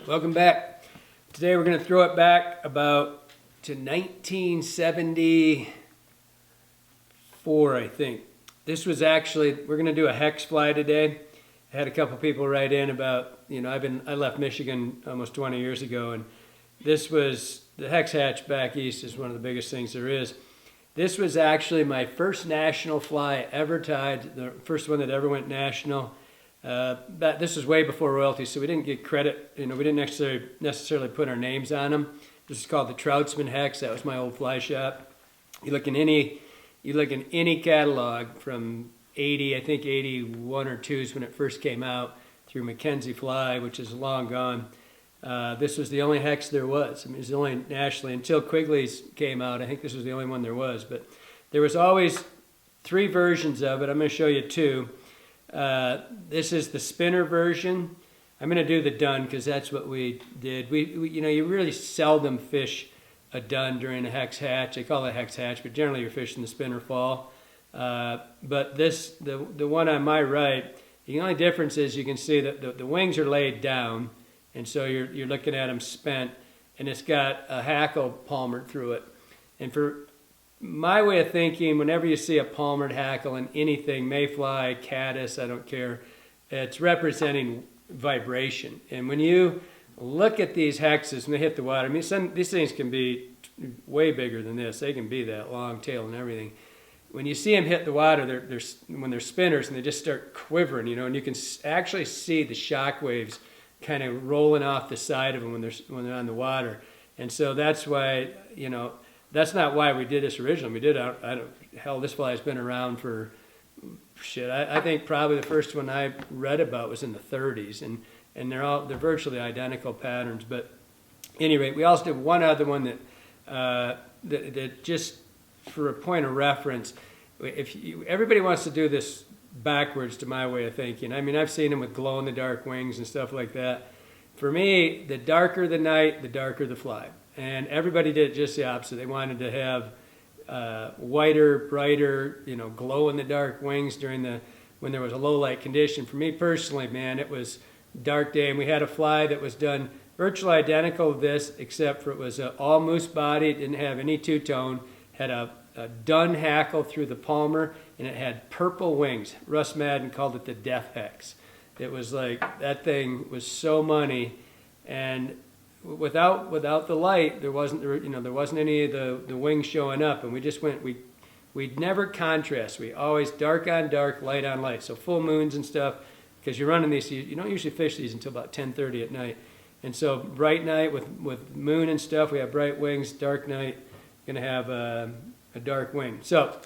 Welcome back. Today we're going to throw it back about to 1974, I think. This was actually, we're going to do a hex fly today. I had a couple people write in about, I left Michigan almost 20 years ago, and this was, the hex hatch back east is one of the biggest things there is. This was actually my first national fly ever tied, the first one that ever went national. This was way before royalties, so we didn't get credit. We didn't necessarily put our names on them. This is called the Troutsman Hex. That was my old fly shop. You look in any catalog from 80, I think 81 or 2 is when it first came out, through Mackenzie Fly, which is long gone. This was the only hex there was. I mean, it was the only nationally until Quigley's came out. I think this was the only one there was, but there was always 3 versions of it. I'm going to show you 2. This is the spinner version. I'm going to do the dun because that's what we did. You really seldom fish a dun during a hex hatch. They call it a hex hatch, but generally you're fishing the spinner fall. But this, the one on my right, the only difference is you can see that the wings are laid down, and so you're looking at them spent, and it's got a hackle palmered through it. And for my way of thinking, whenever you see a palmered hackle in anything, mayfly, caddis, I don't care, it's representing vibration. And when you look at these hexes when they hit the water, I mean, these things can be way bigger than this. They can be that long tail and everything. When you see them hit the water, when they're spinners and they just start quivering, and you can actually see the shock waves kind of rolling off the side of them when they're on the water. And so that's why, that's not why we did this originally. We did, hell, this fly has been around for, I think probably the first one I read about was in the 30s, and they're virtually identical patterns. But anyway, we also did one other one that just for a point of reference, everybody wants to do this backwards to my way of thinking. I mean, I've seen them with glow-in-the-dark wings and stuff like that. For me, the darker the night, the darker the fly. And everybody did just the opposite. They wanted to have whiter, brighter, glow-in-the-dark wings when there was a low-light condition. For me personally, man, it was dark day, and we had a fly that was done virtually identical to this, except for it was all moose body. It didn't have any two-tone. Had a dun hackle through the palmer, and it had purple wings. Russ Madden called it the Death Hex. It was like, that thing was so money, and without the light, there wasn't any of the wings showing up, and we just we'd never contrast. We always dark on dark, light on light. So full moons and stuff, because you're running these, you don't usually fish these until about 10:30 at night. And so bright night with moon and stuff, we have bright wings. Dark night, going to have a dark wing. So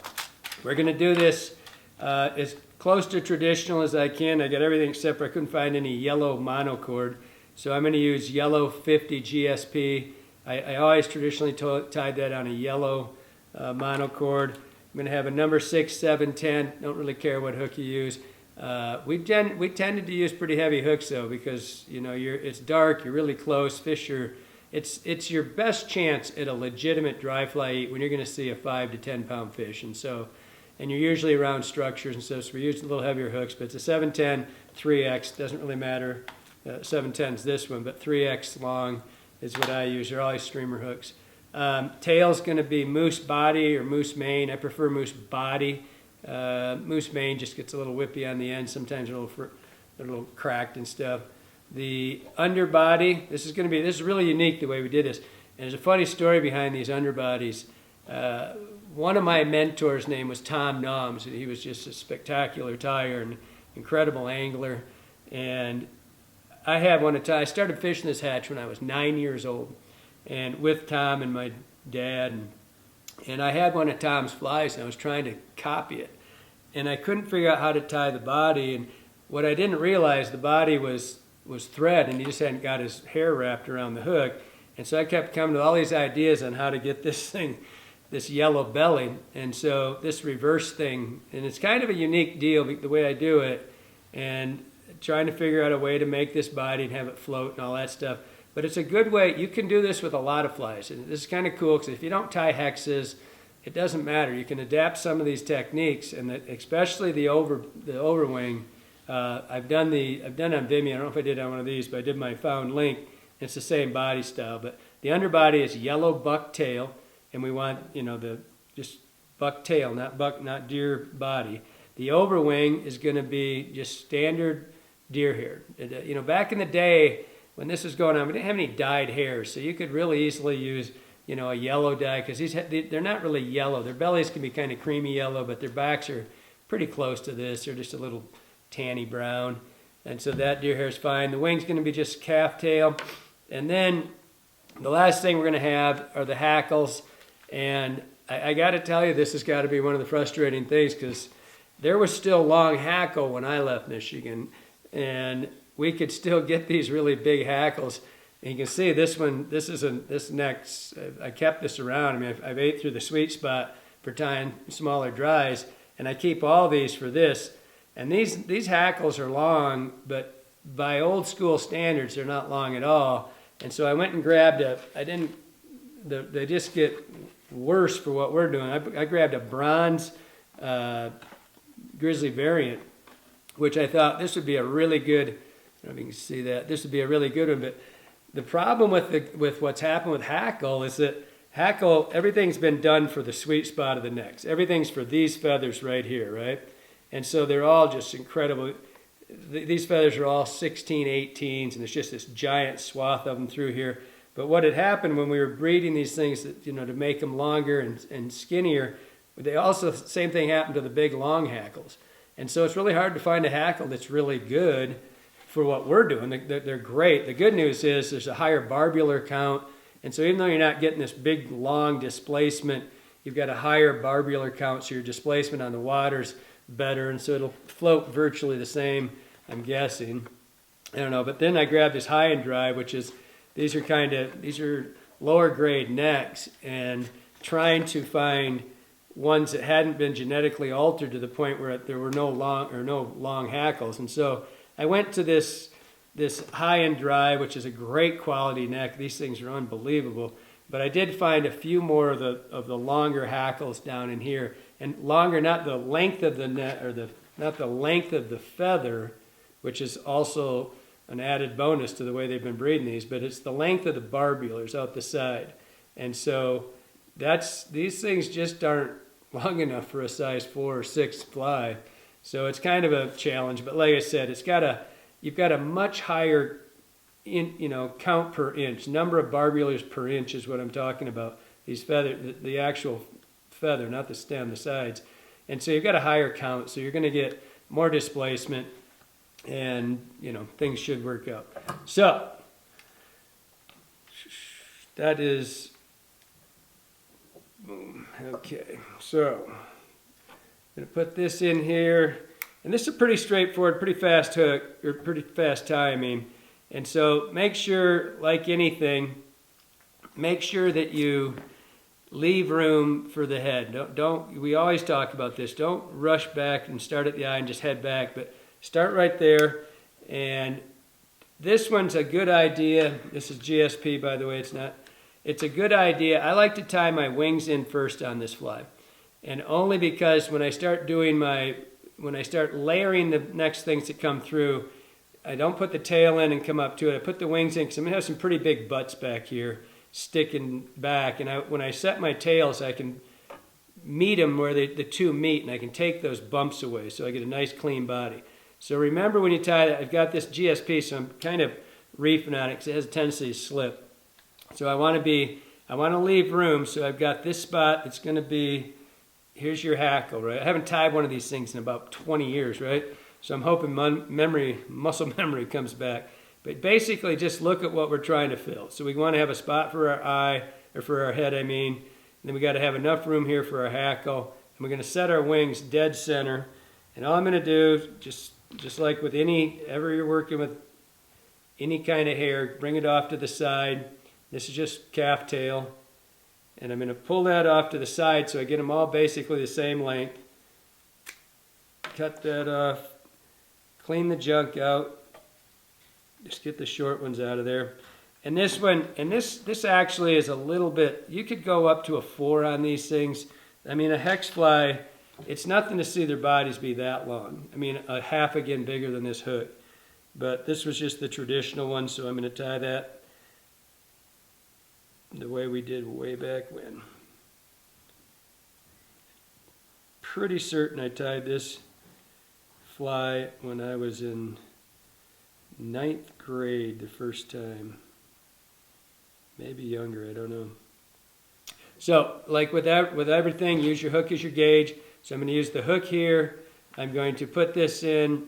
we're going to do this as close to traditional as I can. I got everything except for I couldn't find any yellow monocord. So I'm going to use yellow 50 GSP. I always traditionally tied that on a yellow monocord. I'm going to have a number 6, 7, 10. Don't really care what hook you use. We tended to use pretty heavy hooks though, because it's dark, you're really close, fish are. It's your best chance at a legitimate dry fly eat when you're going to see a 5 to 10 pound fish, and you're usually around structures and stuff. So we use a little heavier hooks, but it's a 710 3X. Doesn't really matter. 710 is this one, but 3X long is what I use. They're always streamer hooks. Tail's going to be moose body or moose mane. I prefer moose body. Moose mane just gets a little whippy on the end. Sometimes they're a little cracked and stuff. The underbody, this is really unique the way we did this. And there's a funny story behind these underbodies. One of my mentors' name was Tom Noms. He was just a spectacular tyer and incredible angler. And I had one I started fishing this hatch when I was 9 years old, and with Tom and my dad. And I had one of Tom's flies, and I was trying to copy it. And I couldn't figure out how to tie the body. And what I didn't realize, the body was thread, and he just hadn't got his hair wrapped around the hook. And so I kept coming to all these ideas on how to get this thing, this yellow belly. And so this reverse thing, and it's kind of a unique deal the way I do it, and trying to figure out a way to make this body and have it float and all that stuff. But it's a good way. You can do this with a lot of flies. And this is kind of cool because if you don't tie hexes, it doesn't matter. You can adapt some of these techniques, and especially the overwing. I've done on Vimeo. I don't know if I did on one of these, but I did my found link It's the same body style, but the underbody is yellow bucktail, and we want, you know, the just bucktail, not deer body. The overwing is going to be just standard deer hair. You know, back in the day when this was going on, we didn't have any dyed hairs, so you could really easily use, you know, a yellow dye, because they're not really yellow. Their bellies can be kind of creamy yellow, but their backs are pretty close to this. They're just a little tanny brown, and so that deer hair is fine. The wing's going to be just calf tail, and then the last thing we're going to have are the hackles. And I got to tell you, this has got to be one of the frustrating things, because there was still long hackle when I left Michigan, and we could still get these really big hackles. And you can see this one, this next, I kept this around. I mean, I've ate through the sweet spot for tying smaller dries, and I keep all these for this. And these hackles are long, but by old school standards, they're not long at all. And so I went and grabbed they just get worse for what we're doing. I grabbed a bronze Grizzly variant, which I thought this would be a really good, I don't know if you can see that, this would be a really good one. But the problem with what's happened with Hackle is that Hackle, everything's been done for the sweet spot of the necks. Everything's for these feathers right here, right? And so they're all just incredible. These feathers are all 16, 18s, and there's just this giant swath of them through here. But what had happened when we were breeding these things, you know, to make them longer and skinnier, they also, same thing happened to the big long hackles. And so it's really hard to find a hackle that's really good for what we're doing. They're great. The good news is there's a higher barbular count. And so even though you're not getting this big, long displacement, you've got a higher barbular count, so your displacement on the water's better. And so it'll float virtually the same, I'm guessing. I don't know. But then I grabbed this high and dry, which is, these are lower grade necks, and trying to find ones that hadn't been genetically altered to the point where there were no long hackles. And so I went to this high and dry, which is a great quality neck. These things are unbelievable. But I did find a few more of the longer hackles down in here, and longer, not the length of the neck, or not the length of the feather, which is also an added bonus to the way they've been breeding these, but it's the length of the barbulars out the side. And so these things just aren't long enough for a size 4 or 6 fly. So it's kind of a challenge. But like I said, you've got a much higher count per inch. Number of barbulars per inch is what I'm talking about. These the actual feather, not the stem, the sides. And so you've got a higher count, so you're going to get more displacement, and things should work out. So that is boom. Okay, so I'm going to put this in here, and this is a pretty straightforward, pretty fast hook, or pretty fast tie, I mean. And so make sure, like anything, make sure that you leave room for the head. We always talk about this. Don't rush back and start at the eye and just head back, but start right there. And this one's a good idea. This is GSP, by the way. It's a good idea. I like to tie my wings in first on this fly. And only because when I start layering the next things that come through, I don't put the tail in and come up to it. I put the wings in because I'm going to have some pretty big butts back here sticking back. And when I set my tails, I can meet them where the two meet, and I can take those bumps away so I get a nice clean body. So remember when you tie that, I've got this GSP, so I'm kind of reefing on it because it has a tendency to slip. So I want to leave room, so I've got this spot that's going to be, here's your hackle, right? I haven't tied one of these things in about 20 years, right? So I'm hoping muscle memory comes back. But basically just look at what we're trying to fill. So we want to have a spot for our eye, or for our head, I mean. And then we got to have enough room here for our hackle. And we're going to set our wings dead center. And all I'm going to do, just like with ever you're working with any kind of hair, bring it off to the side. This is just calf tail. And I'm going to pull that off to the side so I get them all basically the same length. Cut that off. Clean the junk out. Just get the short ones out of there. And this one, this actually is a little bit, you could go up to a 4 on these things. I mean, a hex fly, it's nothing to see their bodies be that long. I mean, a half again bigger than this hook. But this was just the traditional one, so I'm going to tie that the way we did way back when. Pretty certain I tied this fly when I was in 9th grade the first time. Maybe younger, I don't know. So, like with everything, use your hook as your gauge. So I'm going to use the hook here. I'm going to put this in.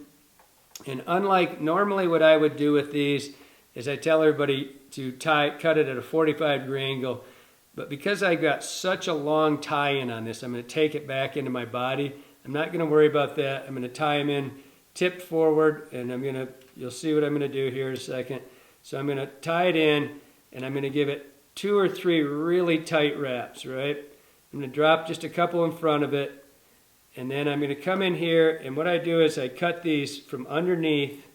And unlike normally what I would do with these is I tell everybody to cut it at a 45-degree angle. But because I got such a long tie-in on this, I'm going to take it back into my body. I'm not going to worry about that. I'm going to tie them in tip forward, and you'll see what I'm going to do here in a second. So I'm going to tie it in, and I'm going to give it 2 or 3 really tight wraps, right? I'm going to drop just a couple in front of it, and then I'm going to come in here, and what I do is I cut these from underneath.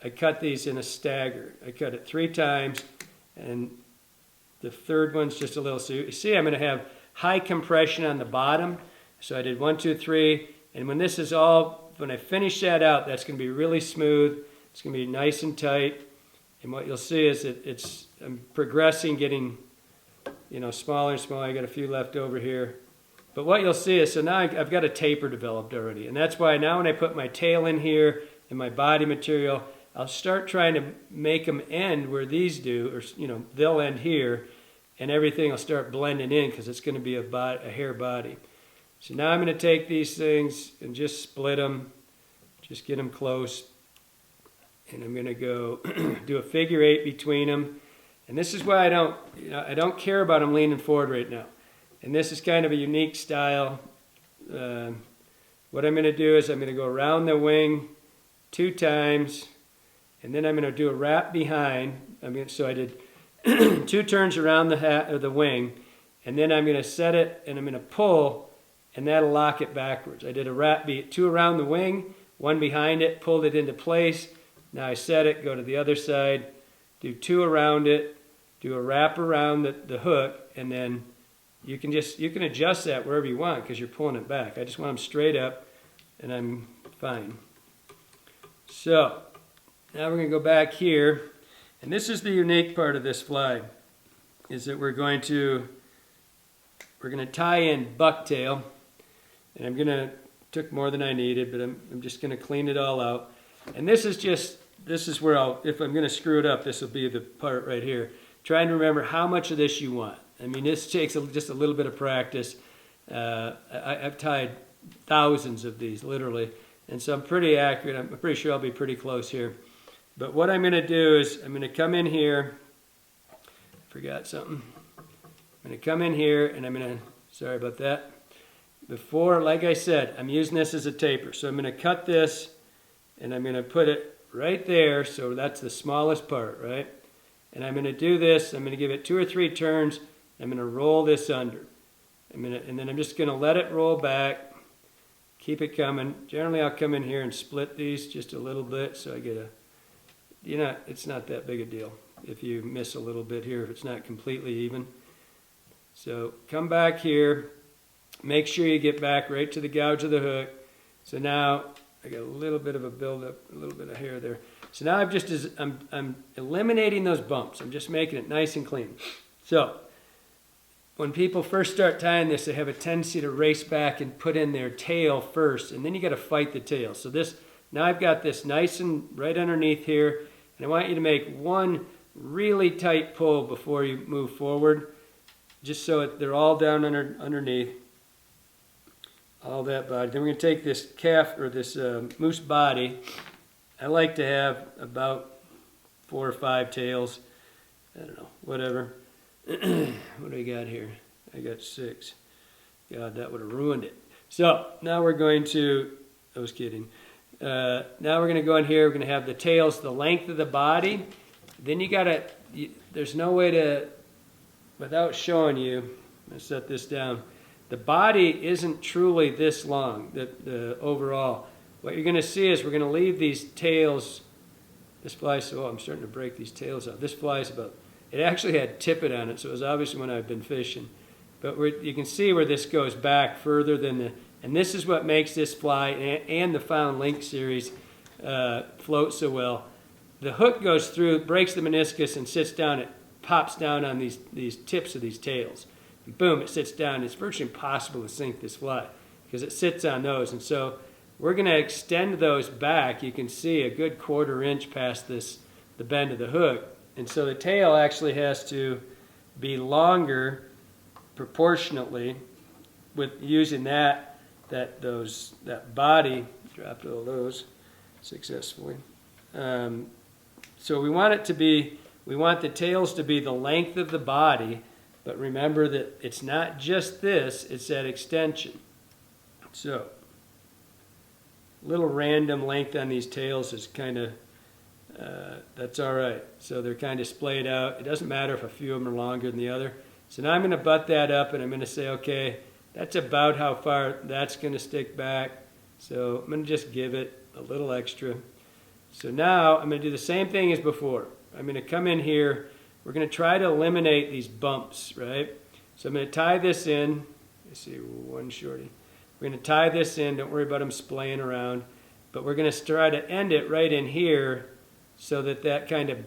I cut these in a stagger. I cut it 3 times, and the third one's just a little, so you see I'm going to have high compression on the bottom. So I did 1, 2, 3, and when this is all, when I finish that out, that's going to be really smooth. It's going to be nice and tight. And what you'll see is that I'm progressing, getting, smaller and smaller. I got a few left over here. But what you'll see is, so now I've got a taper developed already. And that's why now when I put my tail in here and my body material, I'll start trying to make them end where these do, or they'll end here, and everything will start blending in because it's going to be a hair body. So now I'm going to take these things and just split them, just get them close, and I'm going to go do a figure 8 between them. And this is why I don't care about them leaning forward right now. And this is kind of a unique style. What I'm going to do is I'm going to go around the wing 2 times, and then I'm going to do a wrap behind. So I did 2 turns around the wing, and then I'm going to set it, and I'm going to pull, and that'll lock it backwards. I did a wrap beat, 2 around the wing, 1 behind it, pulled it into place. Now I set it, go to the other side, do 2 around it, do a wrap around the hook, and then you can adjust that wherever you want because you're pulling it back. I just want them straight up, and I'm fine. So now we're going to go back here, and this is the unique part of this fly, is that we're going to tie in bucktail, and took more than I needed, but I'm just going to clean it all out. And this is where if I'm going to screw it up, this will be the part right here. Trying to remember how much of this you want. I mean, this takes just a little bit of practice. I've tied thousands of these, literally, and so I'm pretty accurate. I'm pretty sure I'll be pretty close here. But what I'm going to do is I'm going to come in here. Forgot something. I'm going to come in here, and I'm going to, sorry about that. Before, like I said, I'm using this as a taper. So I'm going to cut this, and I'm going to put it right there, so that's the smallest part, right? And I'm going to do this. I'm going to give it 2 or 3 turns. I'm going to roll this under. And then I'm just going to let it roll back. Keep it coming. Generally, I'll come in here and split these just a little bit, so I get it's not that big a deal if you miss a little bit here, if it's not completely even. So come back here. Make sure you get back right to the gouge of the hook. So now I got a little bit of a buildup, a little bit of hair there. So now I'm eliminating those bumps. I'm just making it nice and clean. So when people first start tying this, they have a tendency to race back and put in their tail first, and then you got to fight the tail. So now I've got this nice and right underneath here, and I want you to make one really tight pull before you move forward, just so they're all down underneath. All that body. Then we're going to take this calf, or this moose body. I like to have about 4 or 5 tails. I don't know, whatever. What do I got here? I got 6. God, that would have ruined it. So now we're going to, I was kidding. Now we're going to go in here. We're going to have the tails the length of the body. Then there's no way to, without showing you, I'm going to set this down. The body isn't truly this long, the overall. What you're going to see is we're going to leave these tails. This fly's, I'm starting to break these tails off. This fly's it actually had tippet on it, so it was obviously when I've been fishing. But you can see where this goes back further than and this is what makes this fly and the Found Link series float so well. The hook goes through, breaks the meniscus, and sits down at pops down on these tips of these tails. And boom, it sits down. It's virtually impossible to sink this fly because it sits on those. And so we're going to extend those back. You can see a good 1/4 inch past the bend of the hook. And so the tail actually has to be longer proportionately with using that body. Dropped all those successfully. So we want the tails to be the length of the body, but remember that it's not just this, it's that extension. So a little random length on these tails is kind of, that's all right. So they're kind of splayed out. It doesn't matter if a few of them are longer than the other. So now I'm going to butt that up and I'm going to say, okay, that's about how far that's going to stick back. So I'm going to just give it a little extra. So now I'm going to do the same thing as before. I'm going to come in here. We're going to try to eliminate these bumps, right? So I'm going to tie this in. Let's see, one shorty. We're going to tie this in. Don't worry about them splaying around. But we're going to try to end it right in here so that kind of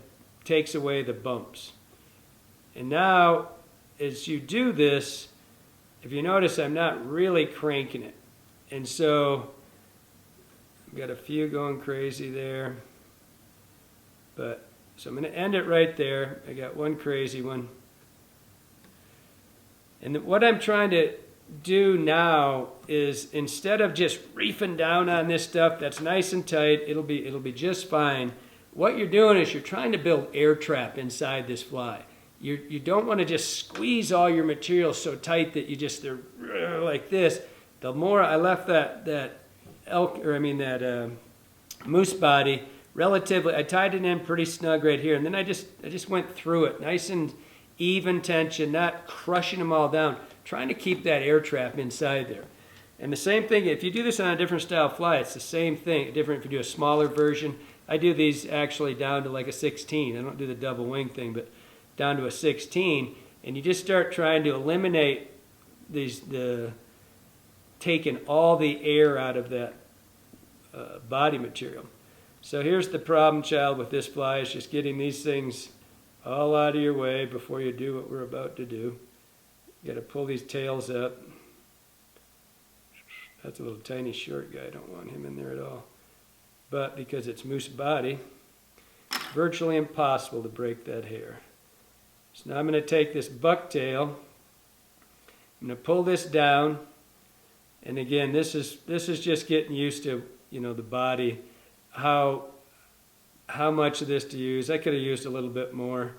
takes away the bumps. And now, as you do this, if you notice, I'm not really cranking it. And so I've got a few going crazy there. So I'm going to end it right there. I got one crazy one. And what I'm trying to do now is, instead of just reefing down on this stuff that's nice and tight, it'll be just fine. What you're doing is you're trying to build air trap inside this fly. You don't want to just squeeze all your material so tight that they're like this. The more I left that moose body relatively, I tied it in pretty snug right here, and then I just went through it, nice and even tension, not crushing them all down, trying to keep that air trap inside there. And the same thing, if you do this on a different style fly, it's the same thing. Different if you do a smaller version. I do these actually down to like a 16. I don't do the double wing thing, but down to a 16, and you just start trying to eliminate taking all the air out of that body material. So here's the problem child with this fly, is just getting these things all out of your way before you do what we're about to do. You got to pull these tails up. That's a little tiny short guy. I don't want him in there at all. But because it's moose body, it's virtually impossible to break that hair. So now I'm going to take this bucktail. I'm going to pull this down. And again, this is just getting used to, the body, how much of this to use. I could have used a little bit more.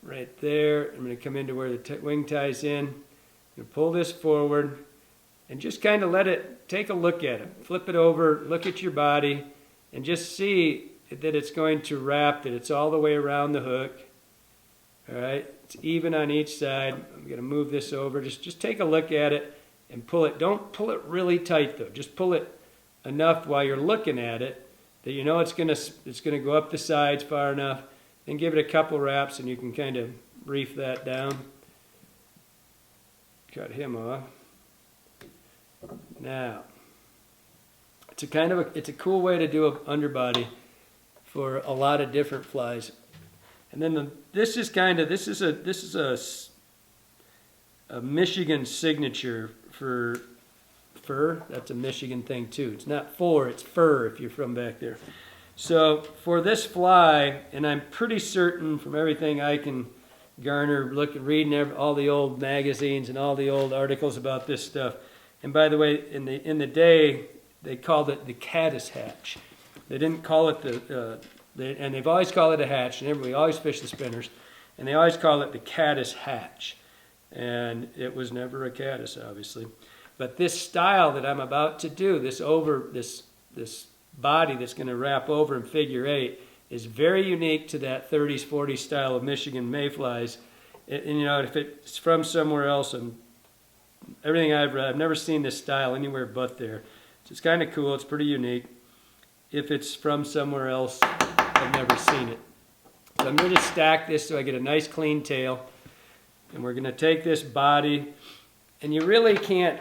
Right there. I'm going to come into where the wing ties in. I'm going to pull this forward and just kind of let it, take a look at it. Flip it over, look at your body, and just see that it's going to wrap, that it's all the way around the hook. All right, it's even on each side. I'm going to move this over. Just take a look at it and pull it. Don't pull it really tight though. Just pull it enough while you're looking at it that you know it's going to go up the sides far enough. Then give it a couple wraps and you can kind of reef that down. Cut him off. Now, it's a cool way to do an underbody for a lot of different flies. And then this is a Michigan signature for fur. That's a Michigan thing too. It's not for, it's fur if you're from back there. So for this fly, and I'm pretty certain from everything I can garner, reading all the old magazines and all the old articles about this stuff. And by the way, in the day, they called it the caddis hatch. They didn't call it and they've always called it a hatch, and everybody always fish the spinners, and they always call it the caddis hatch. And it was never a caddis, obviously. But this style that I'm about to do, this body that's going to wrap over in figure 8, is very unique to that 30s, 40s style of Michigan mayflies. And if it's from somewhere else, and everything I've read, I've never seen this style anywhere but there. So it's kind of cool. It's pretty unique. If it's from somewhere else, I've never seen it. So I'm going to stack this so I get a nice clean tail. And we're going to take this body, and you really can't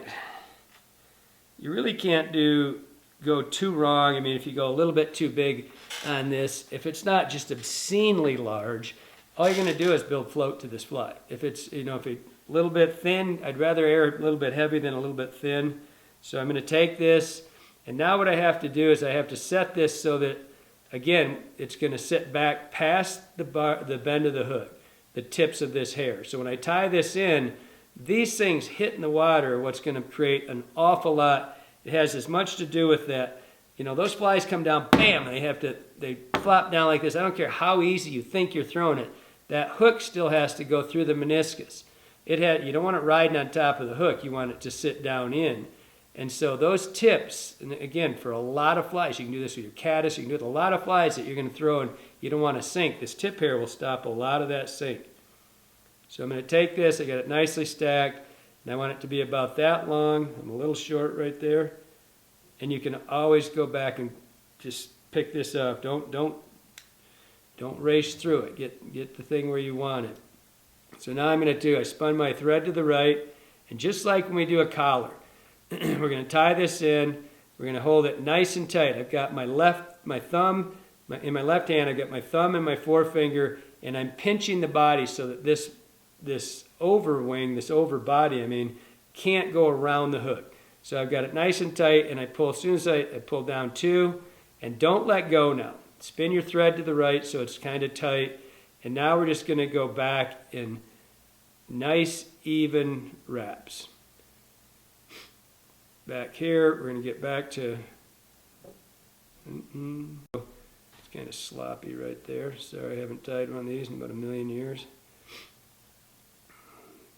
go too wrong. I mean, if you go a little bit too big on this, if it's not just obscenely large, all you're going to do is build float to this fly. If it's, if it's a little bit thin, I'd rather air a little bit heavy than a little bit thin. So I'm going to take this, and now what I have to do is I have to set this so that, again, it's going to sit back past the bend of the hook, the tips of this hair. So when I tie this in, these things hit in the water, what's going to create an awful lot. It has as much to do with that. Those flies come down, bam, they flop down like this. I don't care how easy you think you're throwing it. That hook still has to go through the meniscus. You don't want it riding on top of the hook. You want it to sit down in. And so those tips, and again, for a lot of flies, you can do this with your caddis, you can do it with a lot of flies that you're going to throw and you don't want to sink. This tip hair will stop a lot of that sink. So I'm going to take this, I got it nicely stacked, and I want it to be about that long. I'm a little short right there. And you can always go back and just pick this up. Don't race through it. Get the thing where you want it. So now I'm going to I spun my thread to the right, and just like when we do a collar, we're going to tie this in. We're going to hold it nice and tight. I've got my thumb, in my left hand, I've got my thumb and my forefinger, and I'm pinching the body so that this over wing, this over body, can't go around the hook. So I've got it nice and tight, and I pull, as soon as I pull down 2, and don't let go now. Spin your thread to the right so it's kind of tight, and now we're just going to go back in nice, even wraps. Back here, we're going to get back to, it's kind of sloppy right there. Sorry, I haven't tied one of these in about a million years.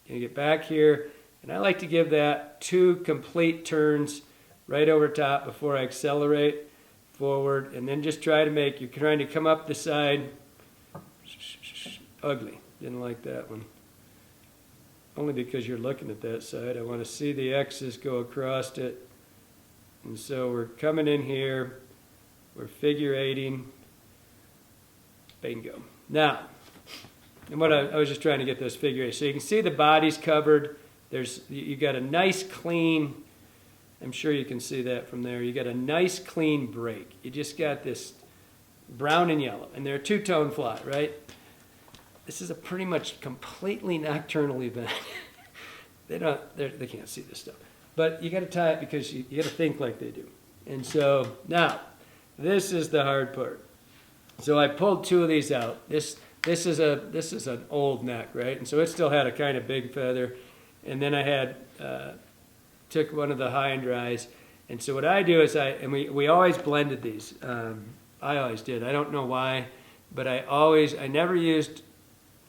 Going to get back here. And I like to give that 2 complete turns right over top before I accelerate forward. And then just try to you're trying to come up the side. Ugly. Didn't like that one. Only because you're looking at that side. I want to see the X's go across it. And so we're coming in here. We're figure 8ing. Bingo. Now, and what I was just trying to get those figure 8. So you can see the body's covered. You got a nice clean, I'm sure you can see that from there. You got a nice clean break. You just got this brown and yellow, and they're a 2-tone fly, right? This is a pretty much completely nocturnal event. They can't see this stuff, but you got to tie it because you got to think like they do. And so now, this is the hard part. So I pulled 2 of these out. This is an old neck, right? And so it still had a kind of big feather. And then I took one of the high and dries. And so what I do is we always blended these. I always did. I don't know why, but I never used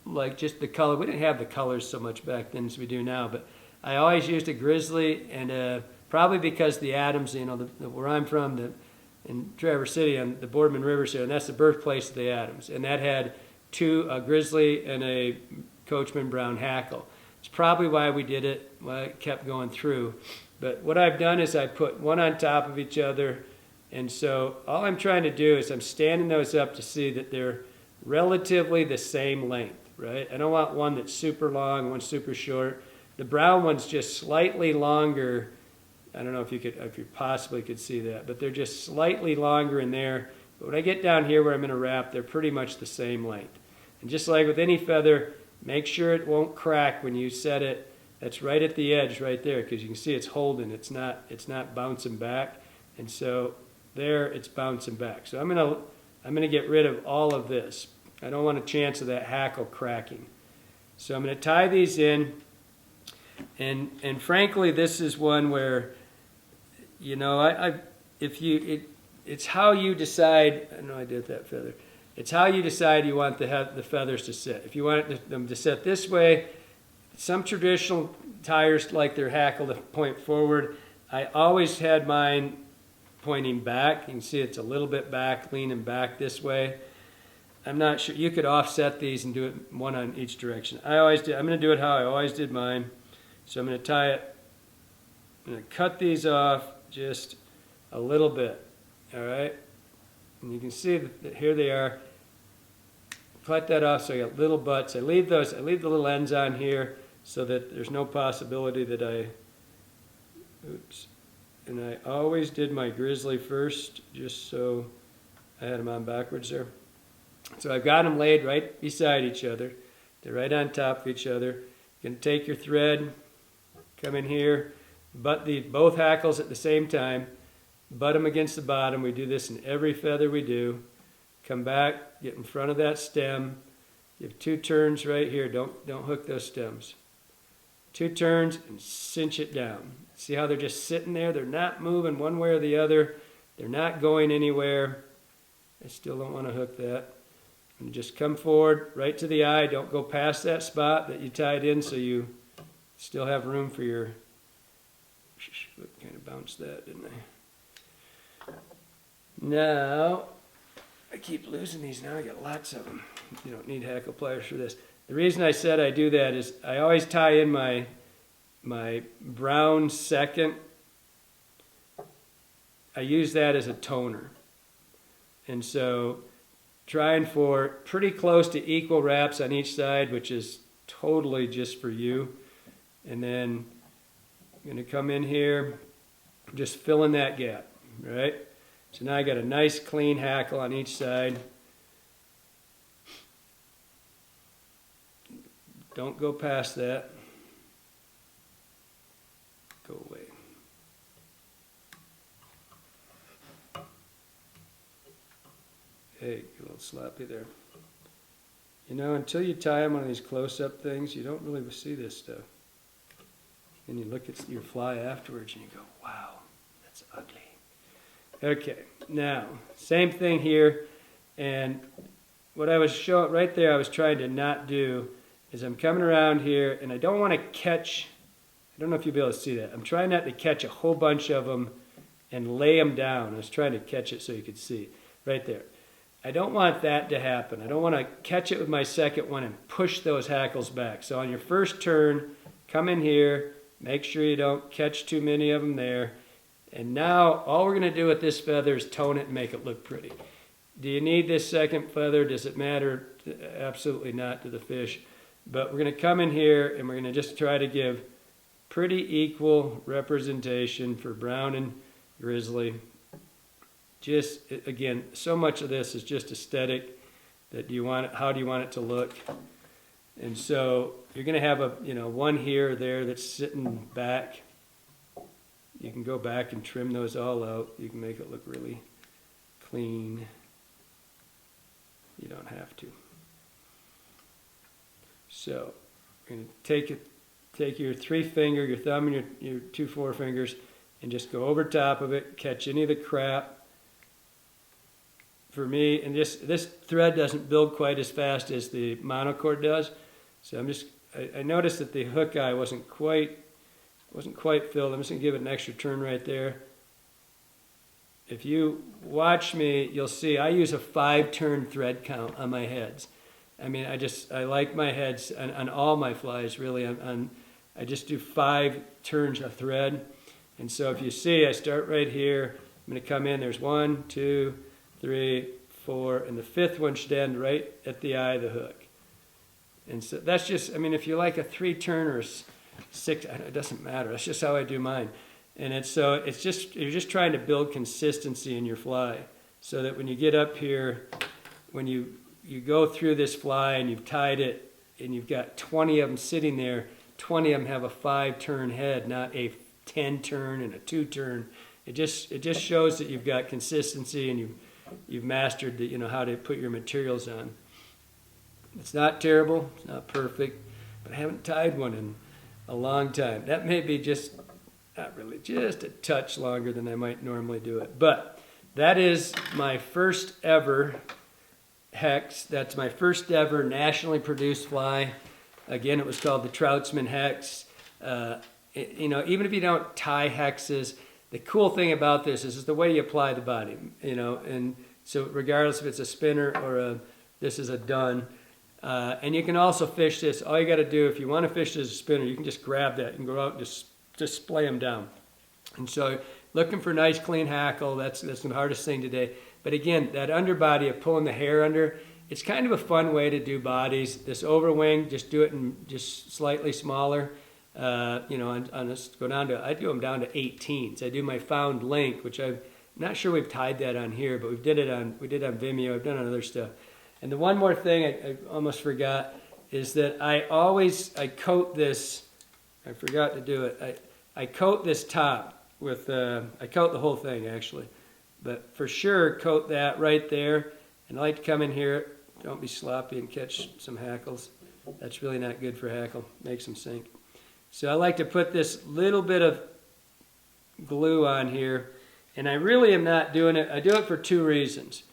like just the color. We didn't have the colors so much back then as we do now, but I always used a Grizzly, and probably because the Adams, where I'm from, in Traverse City on the Boardman River, and that's the birthplace of the Adams. And that had 2, a Grizzly and a Coachman brown Hackle. It's probably why we did it, why it kept going through. But what I've done is I put one on top of each other. And so all I'm trying to do is I'm standing those up to see that they're relatively the same length, right? I don't want one that's super long, one super short. The brown one's just slightly longer. I don't know if you possibly could see that, but they're just slightly longer in there. But when I get down here where I'm going to wrap, they're pretty much the same length. And just like with any feather, make sure it won't crack when you set it. That's right at the edge right there, because you can see it's holding. It's not bouncing back. And so there it's bouncing back. So I'm gonna get rid of all of this. I don't want a chance of that hackle cracking. So I'm gonna tie these in. And frankly, this is one where, it's how you decide. I know I did that feather. It's how you decide you want the feathers to sit. If you want them to sit this way, some traditional tires like their hackle to point forward. I always had mine pointing back. You can see it's a little bit back, leaning back this way. I'm not sure. You could offset these and do it one on each direction. I always did. I'm going to do it how I always did mine. So I'm going to tie it. I'm going to cut these off just a little bit. All right? And you can see that here they are. Cut that off so I got little butts. I leave the little ends on here so that there's no possibility that and I always did my Grizzly first, just so I had them on backwards there. So I've got them laid right beside each other. They're right on top of each other. You're going to take your thread, come in here, butt both hackles at the same time, butt them against the bottom. We do this in every feather we do. Come back, get in front of that stem. Give 2 turns right here. Don't hook those stems. 2 turns and cinch it down. See how they're just sitting there? They're not moving one way or the other. They're not going anywhere. I still don't want to hook that. And just come forward right to the eye. Don't go past that spot that you tied in, so you still have room for your... Kind of bounced that, didn't I? Now, I keep losing these now. I got lots of them. You don't need hackle pliers for this. The reason I said I do that is I always tie in my brown second. I use that as a toner. And so trying for pretty close to equal wraps on each side, which is totally just for you. And then I'm going to come in here, just fill in that gap, right? So now I got a nice clean hackle on each side. Don't go past that. Go away. Hey, a little sloppy there. You know, until you tie them on these close-up things, you don't really see this stuff. And you look at your fly afterwards and you go, wow, that's ugly. Okay, now, same thing here. And what I was showing right there, I was trying to not do, is I'm coming around here and I don't want to catch, I don't know if you'll be able to see that. I'm trying not to catch a whole bunch of them and lay them down. I was trying to catch it so you could see right there. I don't want that to happen. I don't want to catch it with my second one and push those hackles back. So on your first turn, come in here, make sure you don't catch too many of them there. And now all we're going to do with this feather is tone it and make it look pretty. Do you need this second feather? Does it matter? Absolutely not to the fish. But we're going to come in here and we're going to just try to give pretty equal representation for brown and grizzly. Just, again, so much of this is just aesthetic. That do you want it, how do you want it to look? And so you're going to have a, one here or there that's sitting back. You can go back and trim those all out. You can make it look really clean. You don't have to. So you're going to take your 3 finger, your thumb and your 2 forefingers, and just go over top of it, catch any of the crap. For me, and this thread doesn't build quite as fast as the monocord does. So I noticed that the hook eye wasn't quite filled. I'm just going to give it an extra turn right there. If you watch me, you'll see I use a 5-turn thread count on my heads. I mean, I like my heads on all my flies, really. I just do 5 turns of thread. And so if you see, I start right here. I'm going to come in. There's 1, 2, 3, 4, and the 5th one should end right at the eye of the hook. And so that's just, I mean, if you like a 3-turn or 6, it doesn't matter. That's just how I do mine. And you're just trying to build consistency in your fly so that when you get up here, when you go through this fly and you've tied it and you've got 20 of them sitting there, 20 of them have a 5-turn head, not a 10-turn and a 2-turn. It just shows that you've got consistency and you've mastered how to put your materials on. It's not terrible, it's not perfect, but I haven't tied one in a long time. That may be just a touch longer than I might normally do it. But that is my first ever hex. That's my first ever nationally produced fly. Again, it was called the Troutsman Hex. Even if you don't tie hexes, the cool thing about this is the way you apply the body, and so regardless if it's a spinner or this is a dun, and you can also fish this. All you got to do if you want to fish this as a spinner, you can just grab that and go out and just splay them down. And so looking for nice clean hackle, that's the hardest thing today. But again, that underbody of pulling the hair under, it's kind of a fun way to do bodies. This overwing, just do it in just slightly smaller. On this, I do them down to 18s. I do my found link, which I'm not sure we've tied that on here, but we did on Vimeo. I've done on other stuff. And the one more thing I almost forgot is that I coat this, I forgot to do it, I coat this top with, I coat the whole thing actually, but for sure coat that right there. And I like to come in here, don't be sloppy and catch some hackles. That's really not good for hackle, makes them sink. So I like to put this little bit of glue on here, and I really am not doing it, I do it for two reasons.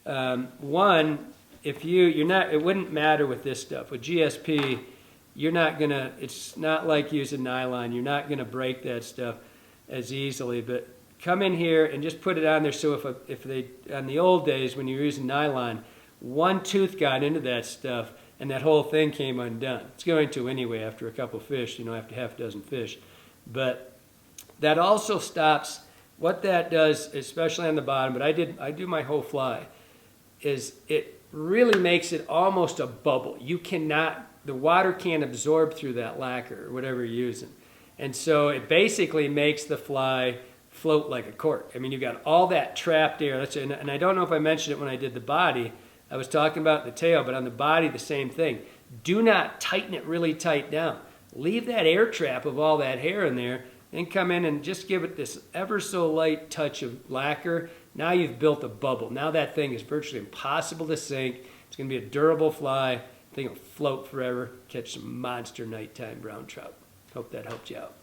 One, if it wouldn't matter with this stuff. With GSP, it's not like using nylon. You're not gonna break that stuff as easily. But come in here and just put it on there. So on the old days when you were using nylon, one tooth got into that stuff and that whole thing came undone. It's going to anyway after a couple fish, after half a dozen fish. But that also stops. What that does, especially on the bottom, but I do my whole fly, is it really makes it almost a bubble. The water can't absorb through that lacquer or whatever you're using. And so it basically makes the fly float like a cork. I mean, you've got all that trapped air. And I don't know if I mentioned it when I did the body. I was talking about the tail, but on the body, the same thing. Do not tighten it really tight down. Leave that air trap of all that hair in there, then come in and just give it this ever so light touch of lacquer. Now you've built a bubble. Now that thing is virtually impossible to sink. It's going to be a durable fly. The thing will float forever. Catch some monster nighttime brown trout. Hope that helped you out.